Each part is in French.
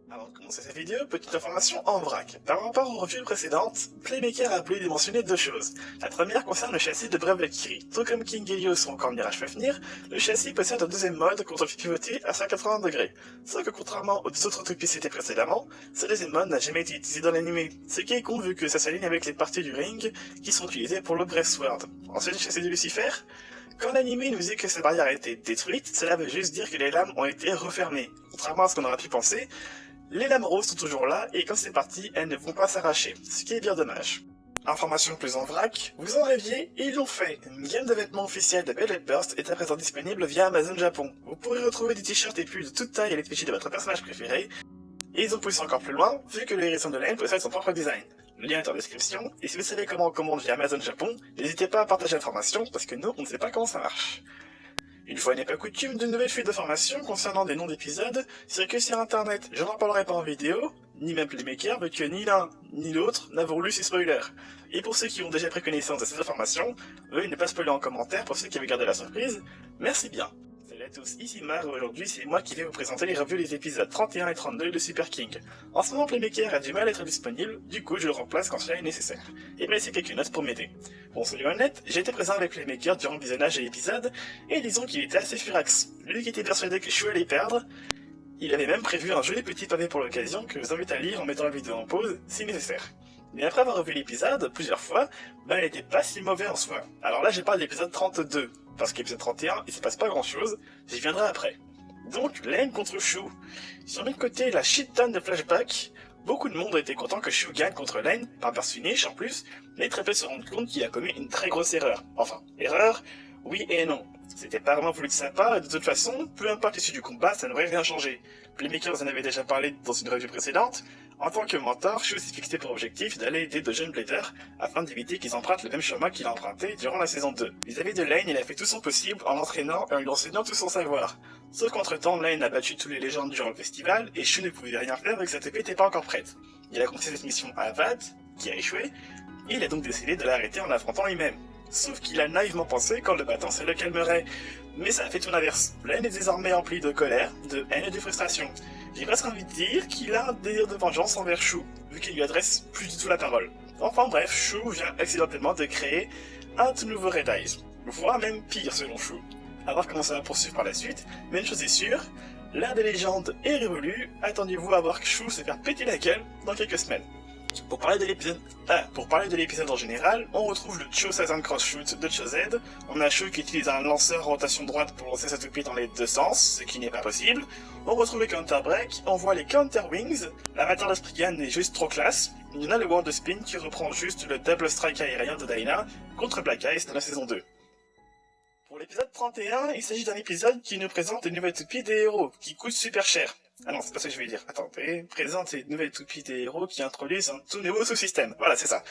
Avant de commencer cette vidéo, petite information en vrac. Par rapport aux revues précédentes, Playmaker a oublié de mentionner deux choses. La première concerne le châssis de Brave Valkyrie. Tout comme King Helios ou encore Mirage Fafnir, le châssis possède un deuxième mode contre pivoté à 180 degrés. Sauf que contrairement aux deux autres toupies cités précédemment, ce deuxième mode n'a jamais été utilisé dans l'anime, ce qui est con vu que ça s'aligne avec les parties du ring qui sont utilisées pour le Brave Sword. Ensuite, le châssis de Lucifer. Quand l'anime nous dit que cette barrière a été détruite, cela veut juste dire que les lames ont été refermées. Contrairement à ce qu'on aurait pu penser, les lames roses sont toujours là, et quand c'est parti, elles ne vont pas s'arracher, ce qui est bien dommage. Information plus en vrac, vous en rêviez, et ils l'ont fait. Une gamme de vêtements officiels de Velvet Burst est à présent disponible via Amazon Japon. Vous pourrez retrouver des t-shirts et pulls de toute taille et les fichiers de votre personnage préféré, et ils ont poussé encore plus loin, vu que le hérisson de laine possède son propre design. Le lien est en description, et si vous savez comment on commande via Amazon Japon, n'hésitez pas à partager l'information, parce que nous, on ne sait pas comment ça marche. Une fois n'est pas coutume, de nouvelles fuites d'informations concernant des noms d'épisodes circulent sur internet. Je n'en parlerai pas en vidéo, ni même Playmaker, vu que ni l'un ni l'autre n'a voulu ces spoilers. Et pour ceux qui ont déjà pris connaissance de ces informations, veuillez ne pas spoiler en commentaire pour ceux qui avaient gardé la surprise, merci bien. Salut à tous, ici Mar, et aujourd'hui c'est moi qui vais vous présenter les reviews des épisodes 31 et 32 de Super King. En ce moment Playmaker a du mal à être disponible, du coup je le remplace quand cela est nécessaire. Et me laissez quelques notes pour m'aider. Bon, soyons honnêtes, j'ai été présent avec Playmaker durant le visionnage de l'épisode, et disons qu'il était assez furax. Lui qui était persuadé que Shu allait perdre, il avait même prévu un joli petit pavé pour l'occasion que je vous invite à lire en mettant la vidéo en pause, si nécessaire. Mais après avoir revu l'épisode plusieurs fois, il était pas si mauvais en soi. Alors là, j'ai parlé de l'épisode 32, parce qu'épisode 31, il se passe pas grand chose, j'y viendrai après. Donc, Lane contre Shu. Sur le côté, la shit tonne de flashbacks, beaucoup de monde a été content que Shu gagne contre Lane, par finish en plus, mais très peu se rendent compte qu'il a commis une très grosse erreur. Enfin, erreur, oui et non. C'était pas vraiment voulu de sa part, et de toute façon, peu importe l'issue du combat, ça n'aurait rien changé. Playmaker en avait déjà parlé dans une revue précédente. En tant que mentor, Shu s'est fixé pour objectif d'aller aider de jeunes bladers afin d'éviter qu'ils empruntent le même chemin qu'il a emprunté durant la saison 2. Vis-à-vis de Lane, il a fait tout son possible en l'entraînant et en lui enseignant tout son savoir. Sauf qu'entre-temps, Lane a battu tous les légendes durant le festival et Shu ne pouvait rien faire vu que sa TP n'était pas encore prête. Il a confié cette mission à Avad, qui a échoué, et il a donc décidé de l'arrêter en l'affrontant lui-même. Sauf qu'il a naïvement pensé qu'en le battant ça le calmerait. Mais ça a fait tout l'inverse. Lane est désormais empli de colère, de haine et de frustration. J'ai presque envie de dire qu'il a un délire de vengeance envers Shu, vu qu'il lui adresse plus du tout la parole. Enfin bref, Shu vient accidentellement de créer un tout nouveau Red Eyes, voire même pire selon Shu. À voir comment ça va poursuivre par la suite, mais une chose est sûre, l'ère des légendes est révolue, attendez-vous à voir Shu se faire péter la gueule dans quelques semaines. Pour parler de l'épisode en général, on retrouve le Cho Sazan Cross Shoot de Cho-Z. On a Shu qui utilise un lanceur en rotation droite pour lancer sa toupie dans les deux sens, ce qui n'est pas possible. On retrouve le Counter Break, on voit les Counter Wings, l'avatar de Spriggan est juste trop classe. Il y en a le Wand de Spin qui reprend juste le Double Strike aérien de Dyna contre Black Ice dans la saison 2. Pour l'épisode 31, il s'agit d'un épisode qui nous présente une nouvelle toupie des héros, qui coûte super cher. Ah non, c'est pas ça que je vais dire. Attendez. Présente les nouvelles toupies des héros qui introduisent un tout nouveau sous-système. Voilà, c'est ça.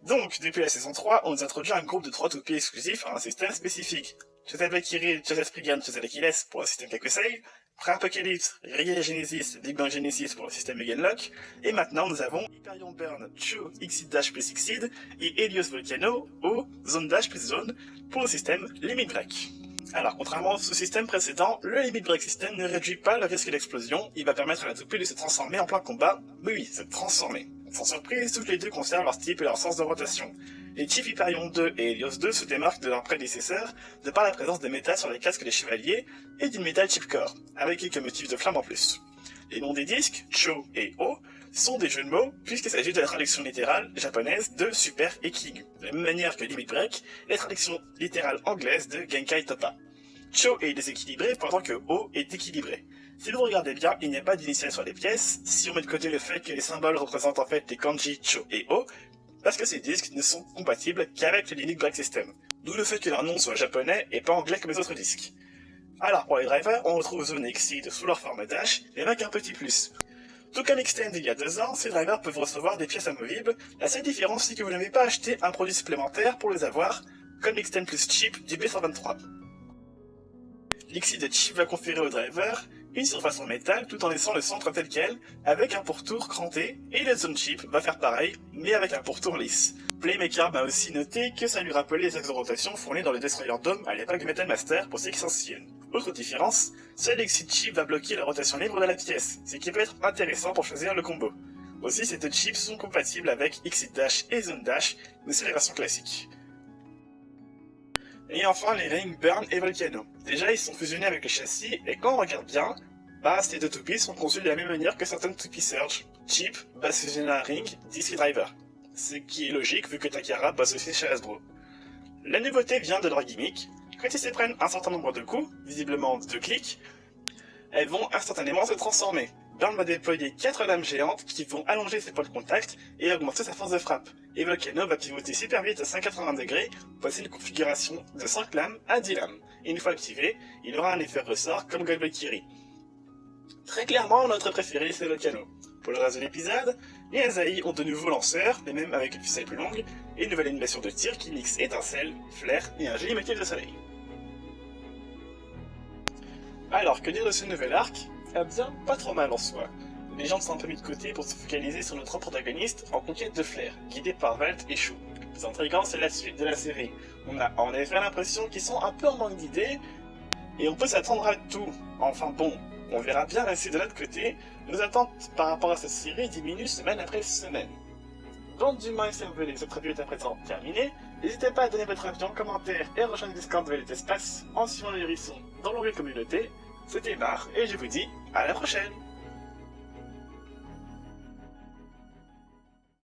Donc, depuis la saison 3, on nous introduit un groupe de 3 toupies exclusifs à un système spécifique. Cho-Z Valkyrie, Cho-Z Spriggan, Cho-Z Achilles pour le système Kakusei, Pra-Apocalypse, Regalia Genesis, Big Bang Genesis pour le système Meganlock, et maintenant nous avons Hyperion Burn, Cho, Xseed Dash plus Xseed, et Helios Volcano, ou Zone Dash plus Zone, pour le système Limit Break. Alors, contrairement au sous-système précédent, le Limit Break System ne réduit pas le risque d'explosion, il va permettre à la toupie de se transformer en plein combat, oui, se transformer. Sans surprise, toutes les deux conservent leur type et leur sens de rotation. Les Chief Hyperion 2 et Helios 2 se démarquent de leurs prédécesseurs de par la présence de métal sur les casques des chevaliers et d'une métal chip core, avec quelques motifs de flamme en plus. Les noms des disques, Cho et O, sont des jeux de mots puisqu'il s'agit de la traduction littérale japonaise de Super et King, de la même manière que Limit Break, la traduction littérale anglaise de Genkai Toppa. Cho est déséquilibré pendant que O est équilibré. Si vous regardez bien, il n'y a pas d'initiale sur les pièces, si on met de côté le fait que les symboles représentent en fait les kanji Cho et O, parce que ces disques ne sont compatibles qu'avec le Limit Break System, d'où le fait que leur nom soit japonais et pas anglais comme les autres disques. Alors pour les drivers, on retrouve Zone et Xseed sous leur forme Dash, mais avec un petit plus. Tout comme Extend il y a 2 ans, ces drivers peuvent recevoir des pièces amovibles, la seule différence c'est que vous n'avez pas acheté un produit supplémentaire pour les avoir, comme Extend plus Chip du B123. L'Xseed de Chip va conférer au driver une surface en métal tout en laissant le centre tel quel, avec un pourtour cranté, et le Zone Chip va faire pareil, mais avec un pourtour lisse. Playmaker m'a aussi noté que ça lui rappelait les axes de rotation fournis dans le Destroyer Dome à l'époque du Metal Master pour ceux qui s'en souviennent. Autre différence, seul Exit Chip va bloquer la rotation libre de la pièce, ce qui peut être intéressant pour choisir le combo. Aussi, ces deux chips sont compatibles avec Exit Dash et Zone Dash, mais c'est la version classique. Et enfin, les rings Burn et Volcano. Déjà, ils sont fusionnés avec le châssis, et quand on regarde bien, ces deux toupies sont conçues de la même manière que certaines toupies Surge. Chip va se fusionner à Ring, Disc Driver. Ce qui est logique vu que Takara bosse aussi chez Hasbro. La nouveauté vient de leur gimmick. Quand ils se prennent un certain nombre de coups, visiblement 2 clics, elles vont instantanément se transformer. Burn va déployer 4 lames géantes qui vont allonger ses points de contact et augmenter sa force de frappe. Et Volcano va pivoter super vite à 180 degrés pour passer une configuration de 5 lames à 10 lames. Et une fois activé, il aura un effet ressort comme God Valkyrie. Très clairement, notre préféré c'est Volcano. Pour le reste de l'épisode, les Asahi ont de nouveaux lanceurs, les mêmes avec une ficelle plus longue, et une nouvelle animation de tir qui mixe étincelles, flair et un joli motif de soleil. Alors, que dire de ce nouvel arc? Eh bien, pas trop mal en soi. Les gens sont un peu mis de côté pour se focaliser sur notre protagoniste en conquête de flair, guidé par Valt et Shu. Le plus intriguant, c'est la suite de la série. On a en effet l'impression qu'ils sont un peu en manque d'idées, et on peut s'attendre à tout. Enfin bon, on verra bien la suite de l'autre côté. Nos attentes par rapport à cette série diminuent semaine après semaine. Bande d'humains et cervelés, cette revue est à présent terminée. N'hésitez pas à donner votre avis en commentaire et à rejoindre le Discord de Violet Espace en suivant les hérissons dans l'onglet communauté. C'était Mar et je vous dis à la prochaine.